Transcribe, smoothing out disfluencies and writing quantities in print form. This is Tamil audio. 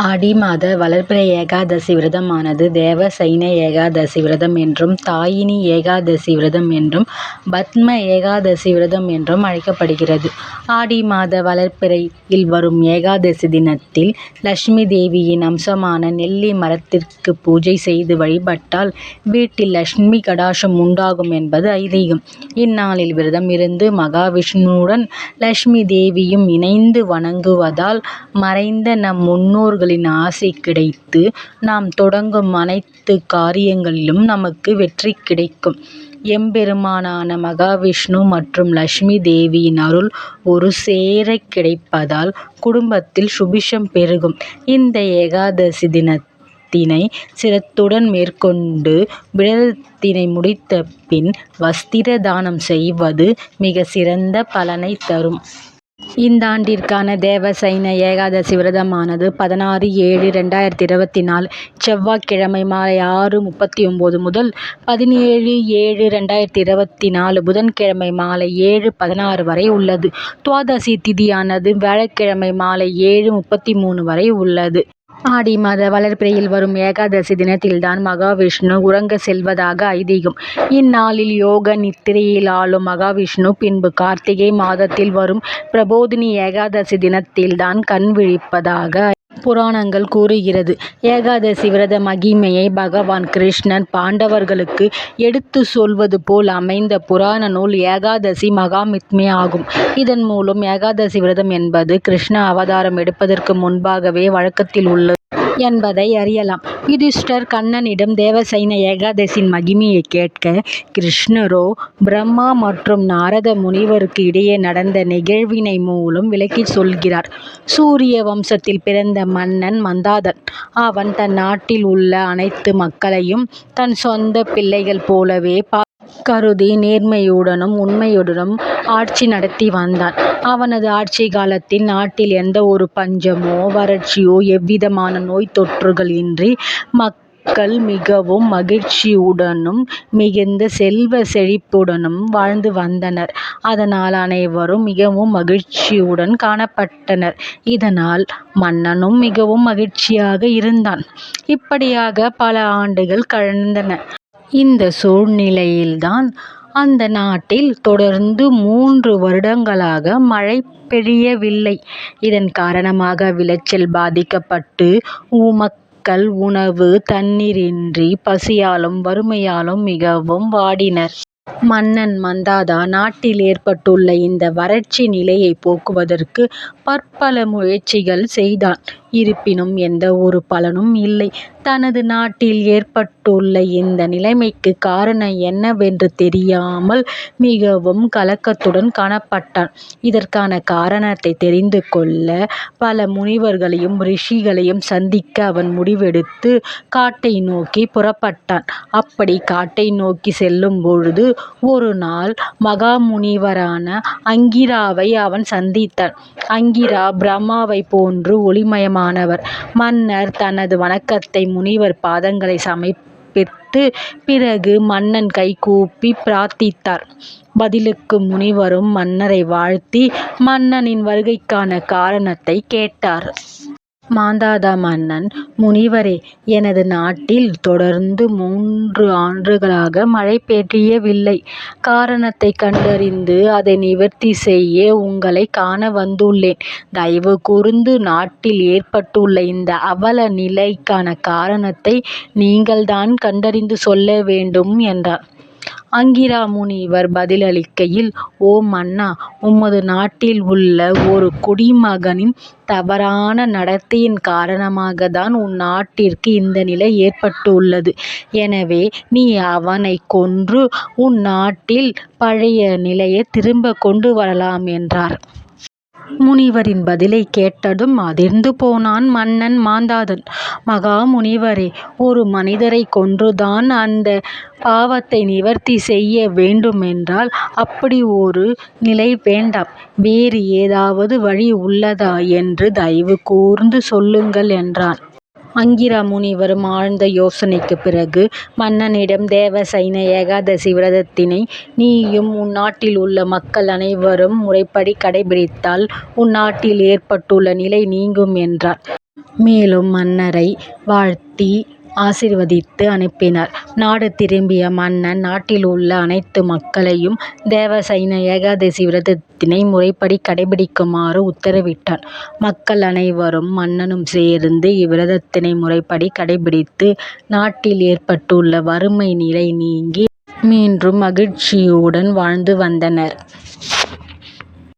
ஆடி மாத வளர்பிறை ஏகாதசி விரதமானது தேவசைன ஏகாதசி விரதம் என்றும் தாயினி ஏகாதசி விரதம் என்றும் பத்ம ஏகாதசி விரதம் என்றும் அழைக்கப்படுகிறது. ஆடி மாத வளர்பிறையில் வரும் ஏகாதசி தினத்தில் லட்சுமி தேவியின் அம்சமான நெல்லி மரத்திற்கு பூஜை செய்து வழிபட்டால் வீட்டில் லட்சுமி கடாட்சம் உண்டாகும் என்பது ஐதீகம். இந்நாளில் விரதம் இருந்து மகாவிஷ்ணுவுடன் லட்சுமி தேவியும் இணைந்து வணங்குவதால் மறைந்த நம் முன்னோர்களின் ஆசி கிடைத்து நாம் தொடங்கும் அனைத்து காரியங்களிலும் நமக்கு வெற்றி கிடைக்கும். எம்பெருமானான மகாவிஷ்ணு மற்றும் லட்சுமி தேவியின் அருள் ஒரு சேர கிடைப்பதால் குடும்பத்தில் சுபிட்சம் பெருகும். இந்த ஏகாதசி தினத்தினை சிரத்துடன் மேற்கொண்டு விரதத்தினை முடித்த பின் வஸ்திர தானம் செய்வது மிக சிறந்த பலனை தரும். இந்த ஆண்டிற்கான தேவசைன ஏகாதசி விரதமானது 16/7/2024 செவ்வாய்க்கிழமை மாலை 6:39 முதல் 17/7/2024 புதன்கிழமை மாலை 7:16 வரை உள்ளது. துவாதசி திதியானது வியாழக்கிழமை மாலை 7:33 வரை உள்ளது. ஆடி மாத வளர்பிறையில் வரும் ஏகாதசி தினத்தில்தான் மகாவிஷ்ணு உறங்க செல்வதாக ஐதீகம். இந்நாளில் யோக நித்திரையில் ஆளும் மகாவிஷ்ணு பின்பு கார்த்திகை மாதத்தில் வரும் பிரபோதினி ஏகாதசி தினத்தில்தான் கண் விழிப்பதாக புராணங்கள் கூறுகிறது. ஏகாதசி விரத மகிமையை பகவான் கிருஷ்ணன் பாண்டவர்களுக்கு எடுத்து சொல்வது போல் அமைந்த புராண நூல் ஏகாதசி மகாத்மியம் ஆகும். இதன் மூலம் ஏகாதசி விரதம் என்பது கிருஷ்ண அவதாரம் எடுப்பதற்கு முன்பாகவே வழக்கத்தில் உள்ளது என்பதை அறியலாம். யுதிஷ்டர் கண்ணனிடம் தேவசைன ஏகாதசியின் மகிமையை கேட்க கிருஷ்ணரோ பிரம்மா மற்றும் நாரத முனிவருக்கு இடையே நடந்த நிகழ்வினை மூலம் விளக்கி சொல்கிறார். சூரிய வம்சத்தில் பிறந்த மன்னன் மந்தாதன். அவன் தன் நாட்டில் உள்ள அனைத்து மக்களையும் தன் சொந்த பிள்ளைகள் போலவே கருதி நேர்மையுடனும் உண்மையுடனும் ஆட்சி நடத்தி வந்தான். அவனது ஆட்சி காலத்தில் நாட்டில் எந்த ஒரு பஞ்சமோ வறட்சியோ எவ்விதமான நோய் தொற்றுகள் இன்றி மக்கள் மிகவும் மகிழ்ச்சியுடனும் மிகுந்த செல்வ செழிப்புடனும் வாழ்ந்து வந்தனர். அதனால் அனைவரும் மிகவும் மகிழ்ச்சியுடன் காணப்பட்டனர். இதனால் மன்னனும் மிகவும் மகிழ்ச்சியாக இருந்தான். இப்படியாக பல ஆண்டுகள் கடந்தன. இந்த சூழ்நிலையில்தான் அந்த நாட்டில் தொடர்ந்து 3 வருடங்களாக மழை பெய்யவில்லை. இதன் காரணமாக விளைச்சல் பாதிக்கப்பட்டு மக்கள் உணவு தண்ணீரின்றி பசியாலும் வறுமையாலும் மிகவும் வாடினர். மன்னன் மந்தாதா நாட்டில் ஏற்பட்டுள்ள இந்த வறட்சி நிலையை போக்குவதற்கு பற்பல முயற்சிகள் செய்தான். இருப்பினும் எந்த ஒரு பலனும் இல்லை. தனது நாட்டில் ஏற்பட்டுள்ள இந்த நிலைமைக்கு காரணம் என்னவென்று தெரியாமல் மிகவும் கலக்கத்துடன் காணப்பட்டான். இதற்கான காரணத்தை தெரிந்து கொள்ள பல முனிவர்களையும் ரிஷிகளையும் சந்திக்க அவன் முடிவெடுத்து காட்டை நோக்கி புறப்பட்டான். அப்படி காட்டை நோக்கி செல்லும் பொழுது ஒரு நாள் மகாமுனிவரான அங்கிராவை அவன் சந்தித்தான். அங்கிரா பிரம்மாவை போன்று ஒளிமயமானவர். மன்னர் தனது வணக்கத்தை முனிவர் பாதங்களை சமர்ப்பித்து பிறகு மன்னன் கைகூப்பி பிரார்த்தித்தார். பதிலுக்கு முனிவரும் மன்னரை வாழ்த்தி மன்னனின் வருகைக்கான காரணத்தை கேட்டார். மாந்தாதா மன்னன், முனிவரே, எனது நாட்டில் தொடர்ந்து 3 ஆண்டுகளாக மழை பெய்யவில்லை. காரணத்தை கண்டறிந்து அதை நிவர்த்தி செய்ய உங்களை காண வந்துள்ளேன். தயவு கூர்ந்து நாட்டில் ஏற்பட்டுள்ள இந்த அவல நிலைக்கான காரணத்தை நீங்கள்தான் கண்டறிந்து சொல்ல வேண்டும் என்றார். அங்கிரா முனிவர் பதிலளிக்கையில், ஓ மன்னா, உமது நாட்டில் உள்ள ஒரு குடிமகனின் தவறான நடத்தையின் காரணமாகத்தான் உன் நாட்டிற்கு இந்த நிலை ஏற்பட்டுள்ளது. எனவே நீ அவனை கொன்று உன் நாட்டில் பழைய நிலையை திரும்ப கொண்டு வரலாம் என்றார். முனிவரின் பதிலை கேட்டதும் அதிர்ந்து போனான் மன்னன் மாந்தாதன். மகா முனிவரே, ஒரு மனிதரை கொன்றுதான் அந்த பாவத்தை நிவர்த்தி செய்ய வேண்டுமென்றால் அப்படி ஒரு நிலை வேண்டாம். வேறு ஏதாவது வழி உள்ளதா என்று தயவு கூர்ந்து சொல்லுங்கள் என்றான். அங்கிரா முனிவரும் ஆழ்ந்த யோசனைக்கு பிறகு மன்னனிடம் தேவசைன ஏகாதசி விரதத்தினை நீயும் உன் நாட்டில் உள்ள மக்கள் அனைவரும் முறைப்படி கடைபிடித்தால் உன் நாட்டில் ஏற்பட்டுள்ள நிலை நீங்கும் என்றார். மேலும் மன்னரை வாழ்த்தி ஆசீர்வதித்து அனுப்பினார். நாடு திரும்பிய மன்னன் நாட்டில் உள்ள அனைத்து மக்களையும் தேவ சைன ஏகாதசி விரதத்தினை முறைப்படி கடைபிடிக்குமாறு உத்தரவிட்டான். மக்கள் அனைவரும் மன்னனும் சேர்ந்து இவ்விரதத்தினை முறைப்படி கடைபிடித்து நாட்டில் ஏற்பட்டுள்ள வறுமை நிலை நீங்கி மீண்டும் மகிழ்ச்சியுடன் வாழ்ந்து வந்தனர்.